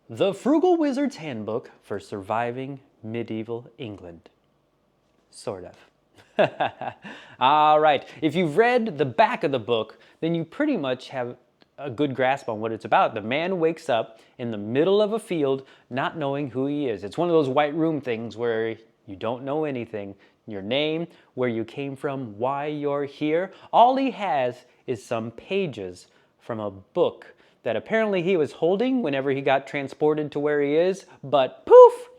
The Frugal Wizard's Handbook for Surviving Medieval England. Sort of. All right, if you've read the back of the book, then you pretty much have a good grasp on what it's about. The man wakes up in the middle of a field not knowing who he is. It's one of those white room things where you don't know anything. Your name, where you came from, why you're here. All he has is some pages from a book that apparently he was holding whenever he got transported to where he is, but poof!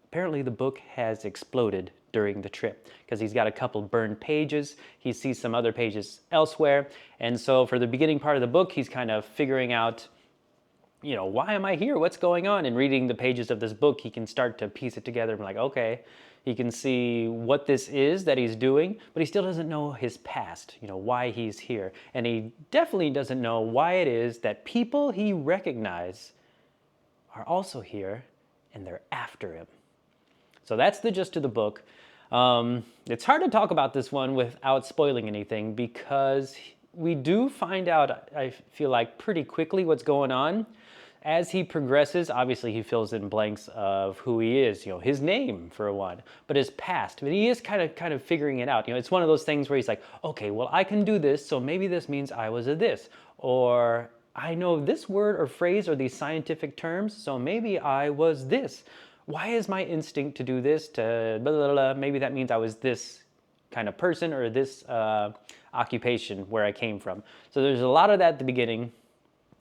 Apparently the book has exploded during the trip because he's got a couple burned pages. He sees some other pages elsewhere. And so for the beginning part of the book, he's kind of figuring out, why am I here? What's going on? And reading the pages of this book, he can start to piece it together and be like, okay, he can see what this is that he's doing, but he still doesn't know his past, why he's here. And he definitely doesn't know why it is that people he recognizes are also here and they're after him. So that's the gist of the book. It's hard to talk about this one without spoiling anything because we do find out, I feel like, pretty quickly what's going on. As he progresses, obviously he fills in blanks of who he is, his name for one, but his past. But he is kind of figuring it out. It's one of those things where he's like, okay, well, I can do this, so maybe this means I was a this. Or I know this word or phrase or these scientific terms, so maybe I was this. Why is my instinct to do this, to blah, blah, blah, maybe that means I was this kind of person or this occupation where I came from. So there's a lot of that at the beginning.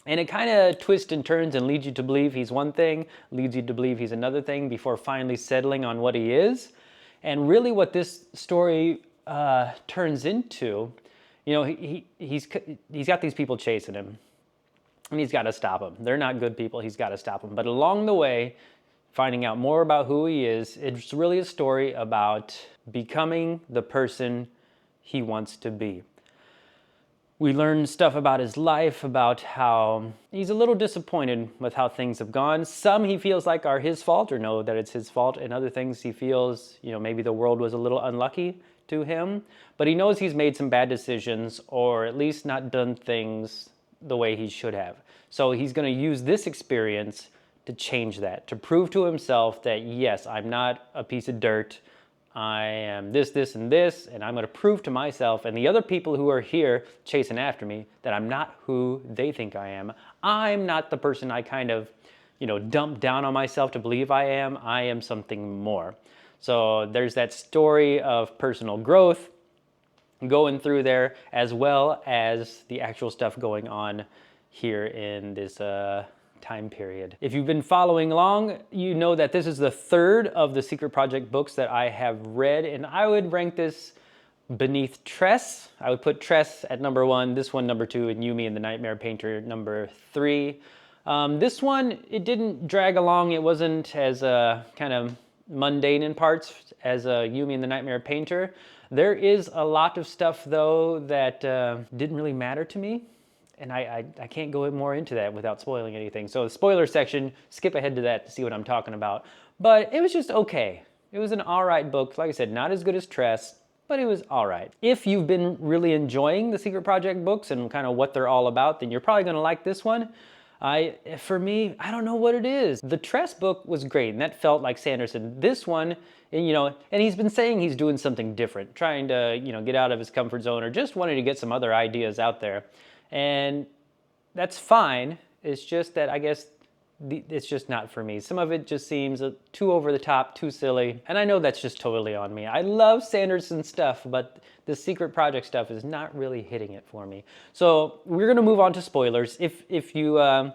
And it kind of twists and turns and leads you to believe he's one thing, leads you to believe he's another thing before finally settling on what he is. And really what this story turns into, he's got these people chasing him. And he's got to stop them. They're not good people. He's got to stop them. But along the way, finding out more about who he is, it's really a story about becoming the person he wants to be. We learn stuff about his life, about how he's a little disappointed with how things have gone. Some he feels like are his fault or know that it's his fault, and other things he feels, maybe the world was a little unlucky to him. But he knows he's made some bad decisions or at least not done things the way he should have. So he's going to use this experience to change that, to prove to himself that, yes, I'm not a piece of dirt. I am this, this, and this, and I'm going to prove to myself and the other people who are here chasing after me that I'm not who they think I am. I'm not the person I kind of, dump down on myself to believe I am. I am something more. So there's that story of personal growth going through there, as well as the actual stuff going on here in this time period. If you've been following along, you know that this is the third of the Secret Project books that I have read, and I would rank this beneath Tress. I would put Tress at number 1, this one number 2, and Yumi and the Nightmare Painter number 3. This one, it didn't drag along. It wasn't as kind of mundane in parts as Yumi and the Nightmare Painter. There is a lot of stuff, though, that didn't really matter to me. And I can't go more into that without spoiling anything. So the spoiler section, skip ahead to that to see what I'm talking about. But it was just okay. It was an all right book. Like I said, not as good as Tress, but it was all right. If you've been really enjoying the Secret Project books and kind of what they're all about, then you're probably going to like this one. For me, I don't know what it is. The Tress book was great, and that felt like Sanderson. This one, and he's been saying he's doing something different, trying to, get out of his comfort zone or just wanting to get some other ideas out there. And that's fine. It's just that I guess it's just not for me. Some of it just seems too over the top, too silly. And I know that's just totally on me. I love Sanderson stuff, but the Secret Project stuff is not really hitting it for me. So we're going to move on to spoilers. If you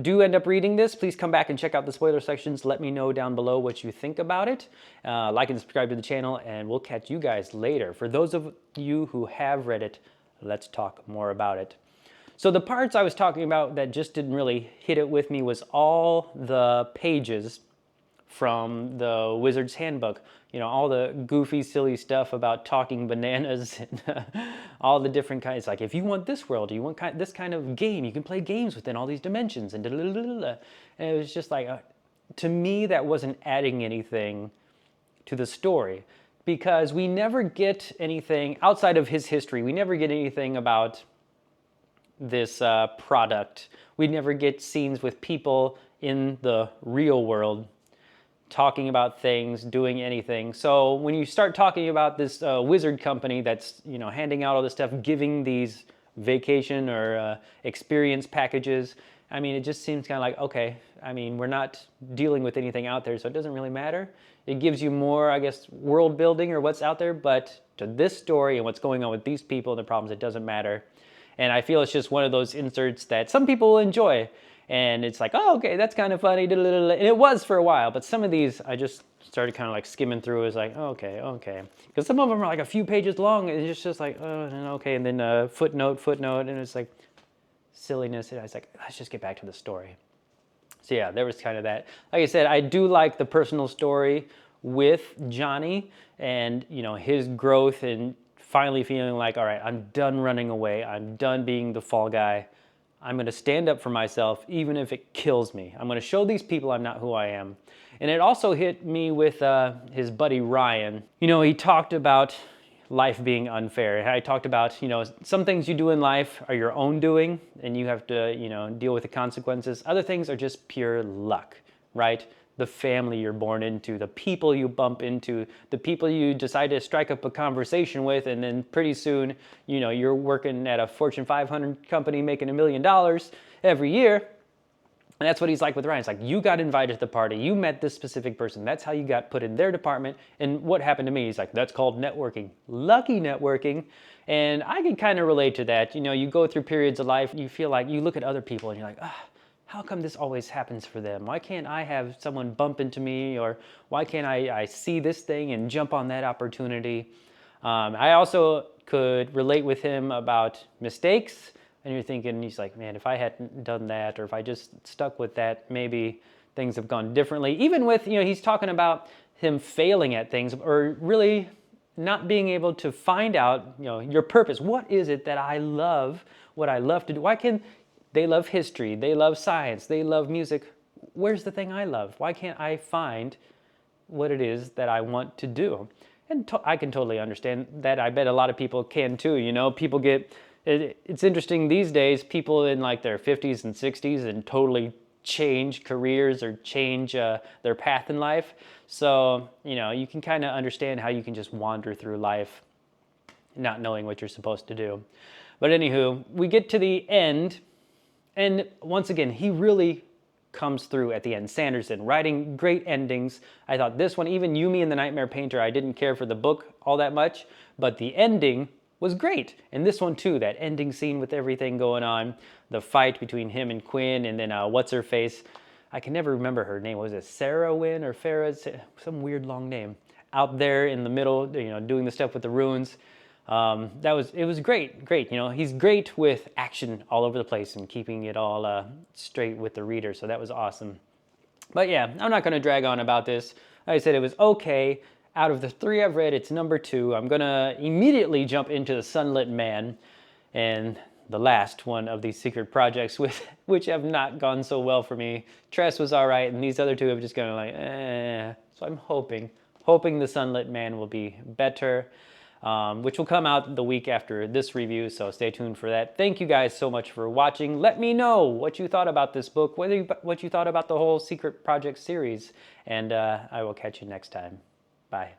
do end up reading this, please come back and check out the spoiler sections. Let me know down below what you think about it. Like and subscribe to the channel, and we'll catch you guys later. For those of you who have read it, let's talk more about it. So the parts I was talking about that just didn't really hit it with me was all the pages from the Wizard's Handbook. All the goofy, silly stuff about talking bananas and all the different kinds. Like, if you want this world, you want this kind of game, you can play games within all these dimensions. And it was just like, to me, that wasn't adding anything to the story. Because we never get anything, outside of his history, we never get anything about this product. We never get scenes with people in the real world, talking about things, doing anything. So when you start talking about this wizard company that's, handing out all this stuff, giving these vacation or experience packages, I mean, it just seems kind of like, okay, I mean, we're not dealing with anything out there, so it doesn't really matter. It gives you more, I guess, world building or what's out there, but to this story and what's going on with these people and the problems, it doesn't matter. And I feel it's just one of those inserts that some people will enjoy. And it's like, oh, okay, that's kind of funny. And it was for a while, but some of these I just started kind of like skimming through. It was like, okay. Because some of them are like a few pages long, and it's just like, oh, okay. And then footnote, and it's like silliness. And I was like, let's just get back to the story. So yeah, there was kind of that. Like I said, I do like the personal story with Johnny and, his growth and finally feeling like, all right, I'm done running away. I'm done being the fall guy. I'm going to stand up for myself, even if it kills me. I'm going to show these people I'm not who I am. And it also hit me with his buddy Ryan. He talked about life being unfair. And I talked about, some things you do in life are your own doing, and you have to, deal with the consequences. Other things are just pure luck, right? The family you're born into, the people you bump into, the people you decide to strike up a conversation with, and then pretty soon, you're working at a Fortune 500 company making $1 million every year. And that's what he's like with Ryan. It's like, you got invited to the party, you met this specific person, that's how you got put in their department, and what happened to me? He's like, that's called networking. Lucky networking. And I can kind of relate to that. You go through periods of life, you feel like you look at other people and you're like, how come this always happens for them? Why can't I have someone bump into me? Or why can't I see this thing and jump on that opportunity? I also could relate with him about mistakes. And you're thinking, he's like, man, if I hadn't done that, or if I just stuck with that, maybe things have gone differently. Even with, he's talking about him failing at things, or really not being able to find out, your purpose. What is it that I love, what I love to do? Why can they love history, they love science, they love music? Where's the thing I love? Why can't I find what it is that I want to do? And I can totally understand that. I bet a lot of people can too. People get, it's interesting these days, people in like their 50s and 60s and totally change careers or change their path in life. So, you can kind of understand how you can just wander through life not knowing what you're supposed to do. But anywho, we get to the end. And once again, he really comes through at the end. Sanderson, writing great endings. I thought this one, even Yumi and the Nightmare Painter, I didn't care for the book all that much, but the ending was great. And this one too, that ending scene with everything going on, the fight between him and Quinn, and then what's-her-face. I can never remember her name. Was it Sarah Wynn or Farah? Some weird long name. Out there in the middle, doing the stuff with the ruins. It was great. He's great with action all over the place and keeping it all straight with the reader. So that was awesome. But yeah, I'm not going to drag on about this. Like I said, it was okay. Out of the 3 I've read, it's number 2. I'm going to immediately jump into The Sunlit Man and the last one of these secret projects, which have not gone so well for me. Tress was all right, and these other 2 have just gone like, eh. So I'm hoping The Sunlit Man will be better. Which will come out the week after this review, so stay tuned for that. Thank you guys so much for watching. Let me know what you thought about this book, what you thought about the whole Secret Project series, and I will catch you next time. Bye.